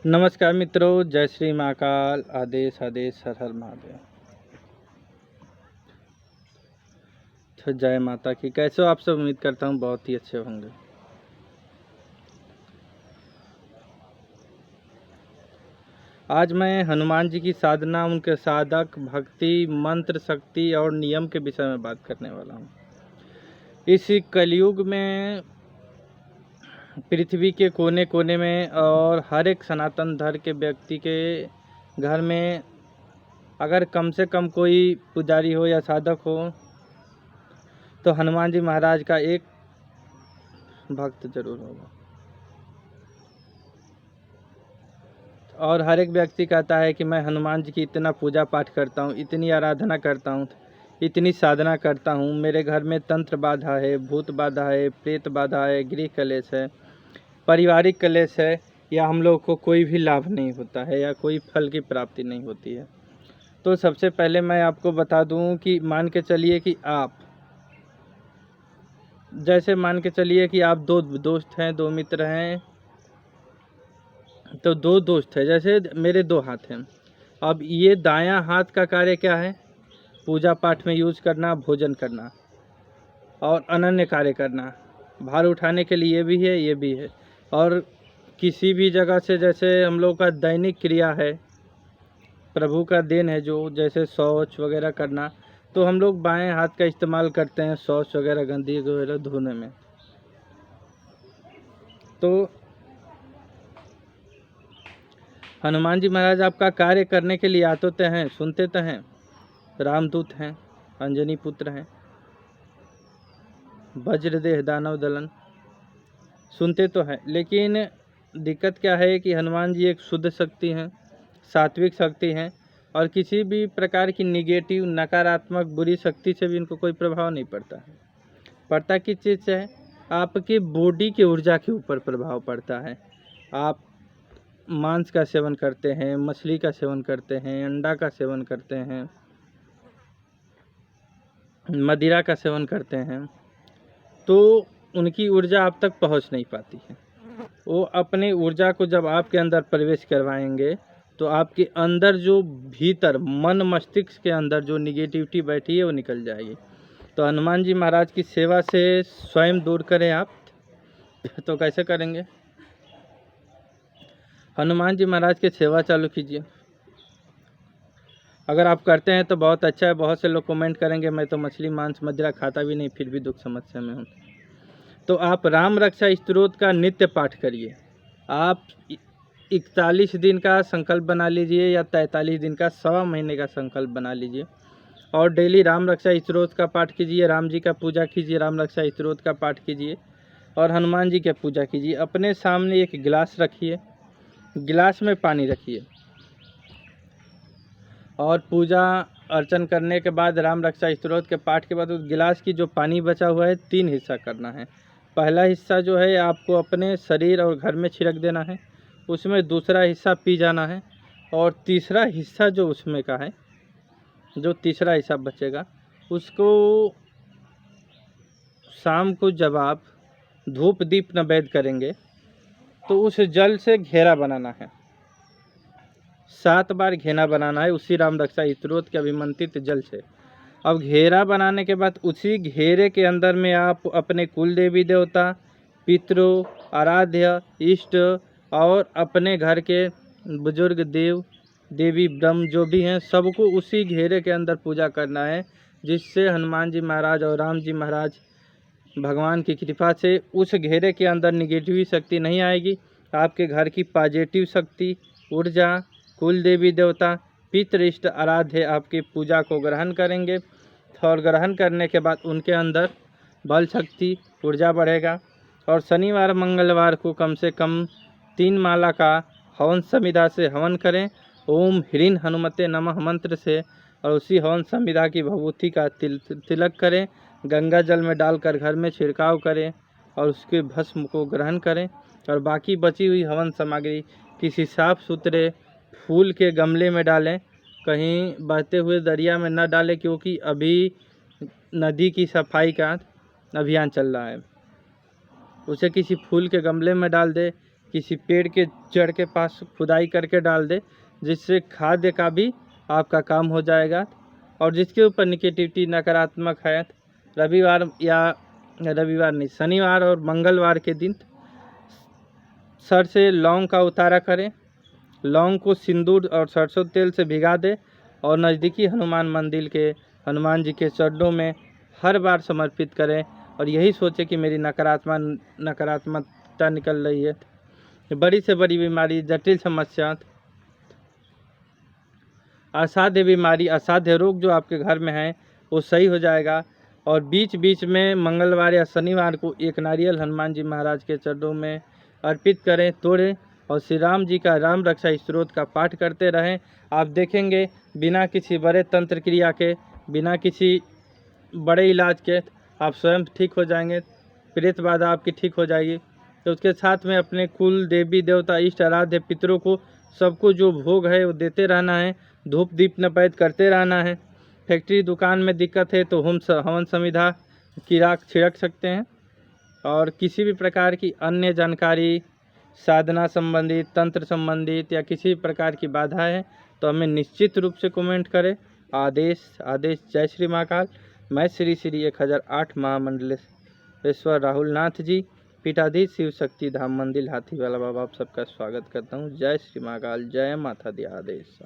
नमस्कार मित्रों, जय श्री महाकाल। आदेश आदेश हर हर महादेव। तो जय माता की। कैसे हो आप सब? उम्मीद करता हूँ बहुत ही अच्छे होंगे। आज मैं हनुमान जी की साधना, उनके साधक, भक्ति, मंत्र, शक्ति और नियम के विषय में बात करने वाला हूँ। इस कलयुग में पृथ्वी के कोने कोने में और हर एक सनातन धर्म के व्यक्ति के घर में अगर कम से कम कोई पुजारी हो या साधक हो तो हनुमान जी महाराज का एक भक्त जरूर होगा। और हर एक व्यक्ति कहता है कि मैं हनुमान जी की इतना पूजा पाठ करता हूँ, इतनी आराधना करता हूँ, इतनी साधना करता हूँ, मेरे घर में तंत्र बाधा है, भूत बाधा है, प्रेत बाधा है, गृह कलेश है, पारिवारिक कलेश है, या हम लोग को कोई भी लाभ नहीं होता है या कोई फल की प्राप्ति नहीं होती है। तो सबसे पहले मैं आपको बता दूं कि मान के चलिए कि आप दो दोस्त हैं, दो मित्र हैं। तो दो दोस्त हैं, जैसे मेरे दो हाथ हैं। अब ये दायां हाथ का कार्य क्या है? पूजा पाठ में यूज करना, भोजन करना और अनन्य कार्य करना। भार उठाने के लिए ये भी है, ये भी है। और किसी भी जगह से, जैसे हम लोग का दैनिक क्रिया है, प्रभु का देन है, जो जैसे शौच वगैरह करना, तो हम लोग बाएं हाथ का इस्तेमाल करते हैं शौच वगैरह, गंदगी वगैरह धोने में। तो हनुमान जी महाराज आपका कार्य करने के लिए आते तो हैं, सुनते तो हैं, रामदूत हैं, अंजनी पुत्र हैं, वज्रदेह दानव दलन, सुनते तो हैं। लेकिन दिक्कत क्या है कि हनुमान जी एक शुद्ध शक्ति हैं, सात्विक शक्ति हैं, और किसी भी प्रकार की निगेटिव, नकारात्मक, बुरी शक्ति से भी इनको कोई प्रभाव नहीं पड़ता है। पड़ता किस चीज़ से है? आपके बॉडी की ऊर्जा के ऊपर प्रभाव पड़ता है। आप मांस का सेवन करते हैं, मछली का सेवन करते हैं, अंडा का सेवन करते हैं, मदिरा का सेवन करते हैं, तो उनकी ऊर्जा आप तक पहुंच नहीं पाती है। वो अपनी ऊर्जा को जब आपके अंदर प्रवेश करवाएंगे तो आपके अंदर जो भीतर मन मस्तिष्क के अंदर जो निगेटिविटी बैठी है वो निकल जाएगी। तो हनुमान जी महाराज की सेवा से स्वयं दूर करें आप। तो कैसे करेंगे? हनुमान जी महाराज की सेवा चालू कीजिए। अगर आप करते हैं तो बहुत अच्छा है। बहुत से लोग कमेंट करेंगे मैं तो मछली मांस मदिरा खाता भी नहीं, फिर भी दुख समस्या में हूँ। तो आप राम रक्षा स्तोत्र का नित्य पाठ करिए। आप 41 दिन का संकल्प बना लीजिए या 43 दिन का, 1.25 महीने का संकल्प बना लीजिए, और डेली राम रक्षा स्तोत्र का पाठ कीजिए, राम जी का पूजा कीजिए, राम रक्षा स्तोत्र का पाठ कीजिए और हनुमान जी की पूजा कीजिए। अपने सामने एक गिलास रखिए, गिलास में पानी रखिए और पूजा अर्चन करने के बाद, राम रक्षा स्तोत्र के पाठ के बाद, उस गिलास की जो पानी बचा हुआ है 3 हिस्सा करना है। पहला हिस्सा जो है आपको अपने शरीर और घर में छिड़क देना है, उसमें दूसरा हिस्सा पी जाना है, और तीसरा हिस्सा जो उसमें का है, जो तीसरा हिस्सा बचेगा, उसको शाम को जब आप धूप दीप नैवेद्य करेंगे तो उस जल से घेरा बनाना है। 7 बार घेरा बनाना है उसी राम रक्षा स्तोत्र के अभिमंत्रित जल से। अब घेरा बनाने के बाद उसी घेरे के अंदर में आप अपने कुल देवी देवता, पितरों, आराध्य, इष्ट और अपने घर के बुजुर्ग देव देवी ब्रह्म जो भी हैं, सबको उसी घेरे के अंदर पूजा करना है, जिससे हनुमान जी महाराज और राम जी महाराज भगवान की कृपा से उस घेरे के अंदर निगेटिव शक्ति नहीं आएगी। आपके घर की पॉजिटिव शक्ति, ऊर्जा, कुल देवी देवता, पितृ इष्ट आराध्य आपकी पूजा को ग्रहण करेंगे, और ग्रहण करने के बाद उनके अंदर बल शक्ति, ऊर्जा बढ़ेगा। और शनिवार मंगलवार को कम से कम 3 माला का हवन संविधा से हवन करें, ओम ह्रीं हनुमते नमः मंत्र से, और उसी हवन संविधा की भभूति का तिलक करें, गंगा जल में डालकर घर में छिड़काव करें और उसके भस्म को ग्रहण करें। और बाकी बची हुई हवन सामग्री किसी साफ सुथरे फूल के गमले में डालें, कहीं बहते हुए दरिया में न डालें, क्योंकि अभी नदी की सफाई का अभियान चल रहा है। उसे किसी फूल के गमले में डाल दे, किसी पेड़ के जड़ के पास खुदाई करके डाल दे, जिससे खाद्य का भी आपका काम हो जाएगा। और जिसके ऊपर निगेटिविटी नकारात्मक है, रविवार नहीं, शनिवार और मंगलवार के दिन सर से लौंग का उतारा करें। लौंग को सिंदूर और सरसों तेल से भिगा दे और नज़दीकी हनुमान मंदिर के हनुमान जी के चरणों में हर बार समर्पित करें और यही सोचें कि मेरी नकारात्मकता निकल रही है। बड़ी से बड़ी बीमारी, जटिल समस्या, असाध्य बीमारी, असाध्य रोग जो आपके घर में है वो सही हो जाएगा। और बीच बीच में मंगलवार या शनिवार को एक नारियल हनुमान जी महाराज के चरणों में अर्पित करें, तोड़ें और श्री राम जी का राम रक्षा स्तोत्र का पाठ करते रहें। आप देखेंगे बिना किसी बड़े तंत्र क्रिया के, बिना किसी बड़े इलाज के आप स्वयं ठीक हो जाएंगे, प्रेत बाधा आपकी ठीक हो जाएगी। तो उसके साथ में अपने कुल देवी देवता इष्ट आराध्य पितरों को सबको जो भोग है वो देते रहना है, धूप दीप नैवेद्य करते रहना है। फैक्ट्री दुकान में दिक्कत है तो हवन समिधा की राख छिड़क सकते हैं। और किसी भी प्रकार की अन्य जानकारी, साधना संबंधित, तंत्र संबंधित या किसी प्रकार की बाधा है तो हमें निश्चित रूप से कमेंट करें। आदेश। जय श्री महाकाल। मैं श्री 1008 महामंडलेश्वर राहुल नाथ जी, पीठाधीश शिव शक्ति धाम मंदिर हाथी वाला बाबा, आप सबका स्वागत करता हूँ। जय श्री महाकाल, जय माता दी। आदेश।